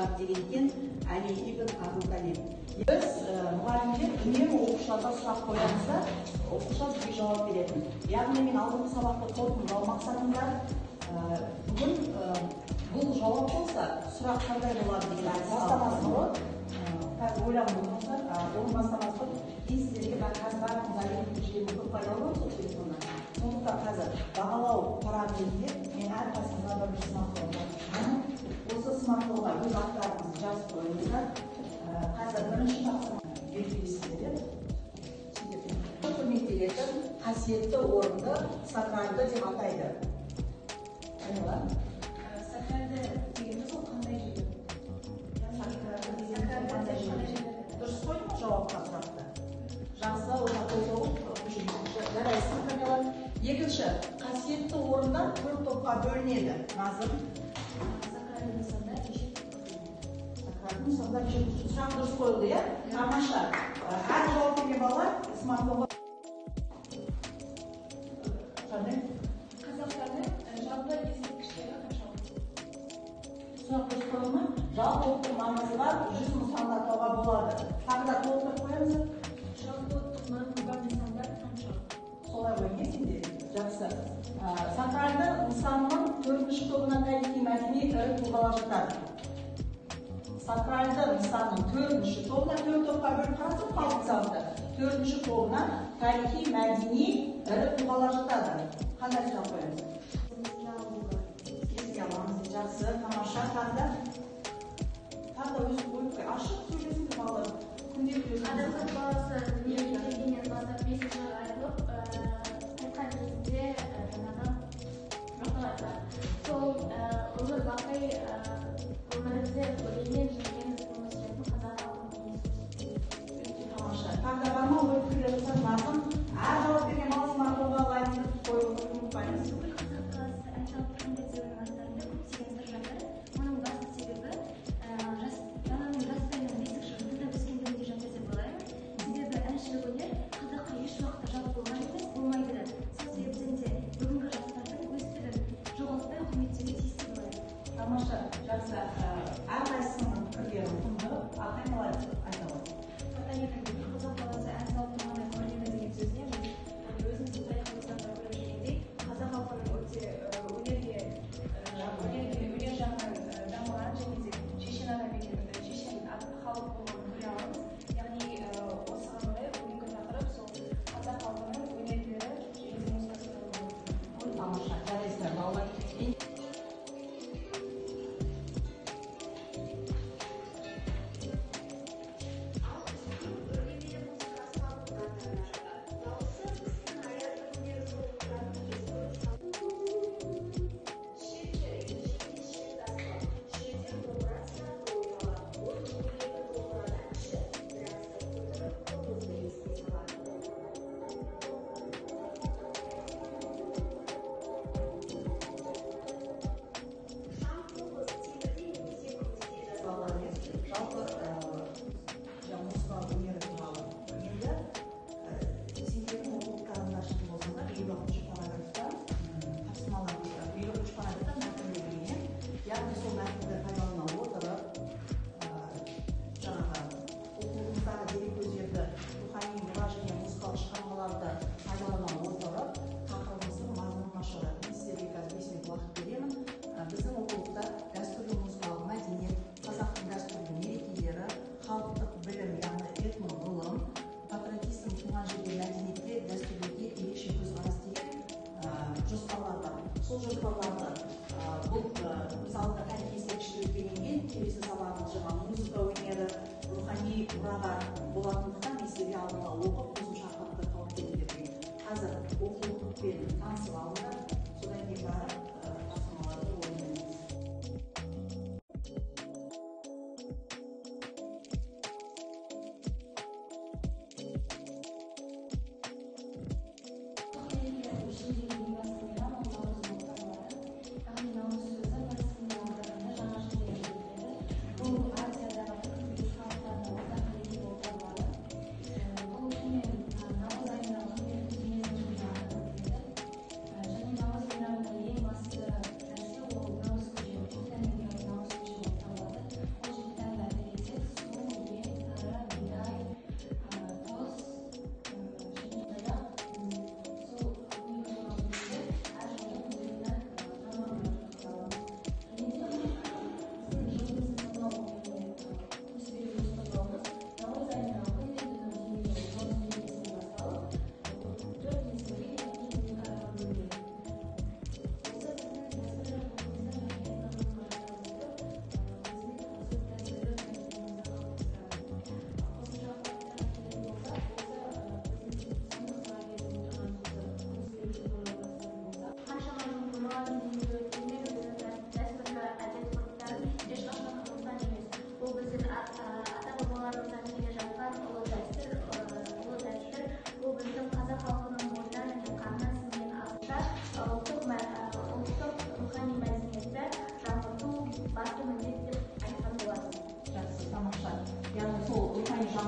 шығар деген екен Али ибн Абу Талиб. Біз мұғалімдер үнемі оқушыларға сұрақ қоямыз да, оқушылар бізге жауап беретін. Яғни мен алдыңғы сабақты қорытындылау мақсатында бүгін бұл жауап болса, сұрақ қандай болады деген бастамасы ғой. Қазір ойланып отырсыздар, оның бастамасы ғой. Сіздерге қазір барлығымыз әлеуметтік желіні көп пайдаланамыз сол телефоннан. Сондықтан қазір бағалау параметрінде мен әрқайсыңызға бір смартфон осы смартфонға өз аттарыңызды жазып қойыңыздар. Қазір бірінші тапсырма белгілейсіздер. Құрметтелетін қасиетті орынды сакралды деп атайды. Сакралды дегеніміз ол қандай жер? Сакралды дегеніміз қандай жер? Дұрыс қойдың ма жауапқа сұрақты? Жақсы, одан қойып жарайсың, Камила. Екінші, қасиетті орындар 4 топқа бөлінеді. Назым. Сакралды нысандар неше топқа? Сакралды нысандар неше топқа? Сұрақ дұрыс қойылды, иә? Тамаша. Әр жауап берген балалар смартфонға. Қандай? Қазақтардың жалпы ескерткіштері қаншалық? Сұрақ дұрыс қойылды ма? Жалпы ұлттық маңызы бар 100 нысанды атауға болады. Тағы да толықтырып қоямыз. Жалпы ұлттық маңызы бар нысандар қаншалық? Солай ғой, не сенде? Жақсы. Сакралды нысанның 4-ші тобына тарихи мәдени ірі тұлғалар жатады. Сакралды нысанның 4-ші тобына 4 топқа бөліп қарасақ, қалдық сабақта 4-ші тобына тарихи мәдени ірі тұлғалар жатады. Қандай сұрақ қоямыз? Еске аламыз. Жақсы, тамаша. Тағы да өзі қойып қой. Ашық сөйлесін балы. Адамзат баласы дүниеге келгеннен бастап 5 жылға айырылып, айтқан кезінде жаңағы мақталады. Сол ұлы бақи өмірімізде өлеңмен жүрген өмір сүретін қазақ халқының несі. Тамаша. Тағы да бар ма ой пікірлер жасап Назым? Әр жауап берген бала смартфонға лайк қойып ұмытпаймыз.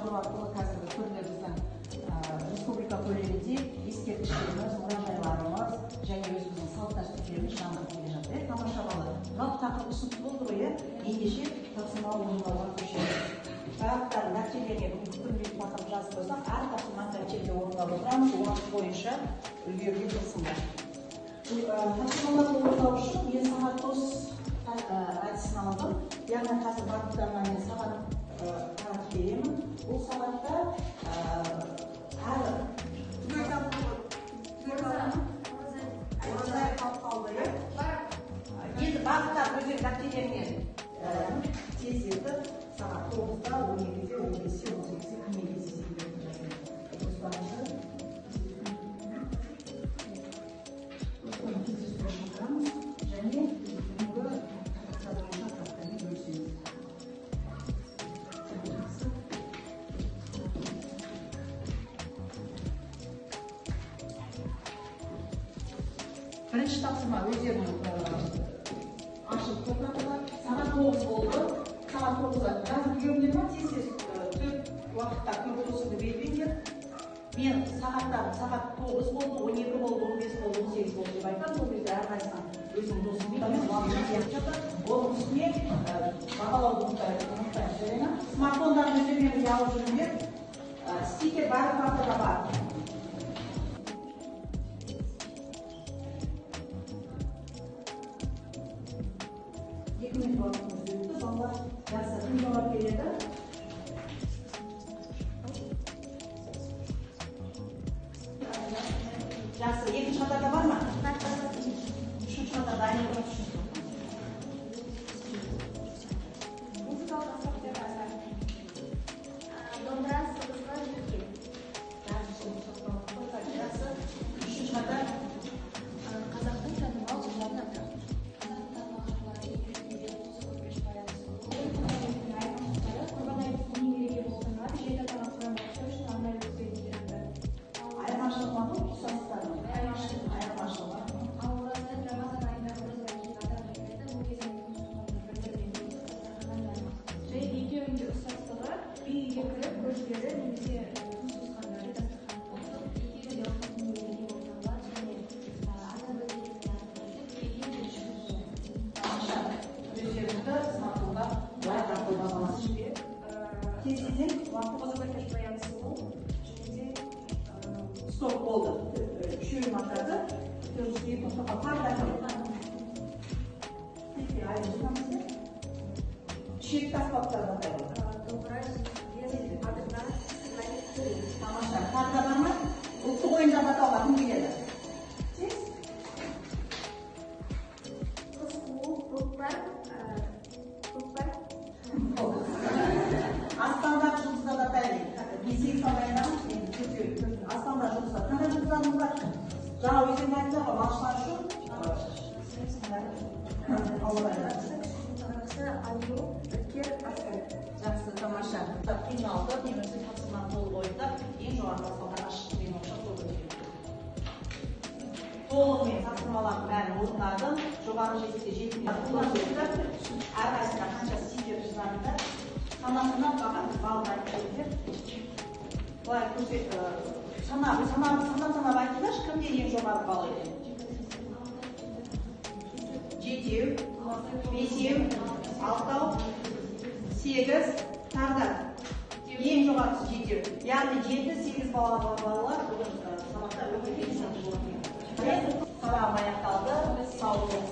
жаңғырту арқылы қазіргі түрлі біздің республика көлемінде ескерткіштеріміз, мұражайларымыз және өзіміздің салт дәстүрлеріміз жаңғырып келе жатыр. Тамаша бала. Жалпы тақырып түсінікті болды ғой, ендеше тапсырма орындауға көшеміз. Бағыттар нәтижелерге күнделікті тақырып жазып қойсақ, әр тапсырма нәтижеге орындап отырамыз, оған бойынша үлгеруге тырысыңдар. Тапсырмаларды орындау үшін мен сағат 9 әдісін алдым. Яғни қазір бағыттарына мен сағат таратып беремін. Бұл сағатта оразай қалды. Енді бағыттар өздері дәптеріне тездетіп сағат 9-да, 12-де, 15-де, 18-де кімге кездесетіндерін жазайын. Бірінші тапсырма өздерінің ашып тоқтатылар. Сағат 9 болды. Сағат 9-да жазып үлгеріңдер ме? Тез төрт уақытта көп болсынды белгілеңдер. Мен сағат 9 болды, 12 болды, 15 болды, 18 болды деп айтам. Сол кезде әрқайсынан өзінің досымен уақытын сияқып жатыр. Оның үстіне бағалауды ұмытпай сөйлеймін. Смартфондарын өздеріңізге алып жүріңдер. Стикер барлық партада бар. Жақсы, кім жауап береді? Жақсы, екінші қатарда бар ма? Үшінші қатарда айнек бар үшін. Музыкалық аспаптар бар. Домбыра, сыбызғы, жүлке. Жақсы, үшінші қатар. Қазақтың танымал жырларын атап. Stop oldu. Üçüncü maddede gözlüğü mutlaka paylaşalım. Peki ayrıca şirket asbaplarına koyalım. Tamam, kartlar mı? Utku boyunca hatalar mı geldi? Siz? Aslanlar çocuklar da belli. Bizi sanayla Aslanlar çocuklar. Kanka çocuklarımız var. Daha bizim bence ama başlar şu. Жақсы, тамаша. Кейін алды, немесе тапсырманы толық ойында ең жоғарғы баспалдарға шықты деген оқшақ болды. Толығымен тапсырмалардың бәрін орындадым. Жоғары жетістікке жетімдер әрқайсысында қанша стикер жазарында санасынан баған балды айтып былай көрсет санап айтыңдаршы, кімде ең жоғары балл екен? 7, 5, 6, 8, тағы ең жоғарысы 7. Яғни 7-8 балалар бүгін сабақта өте сабағым аяқталды. Сау болыңыздар.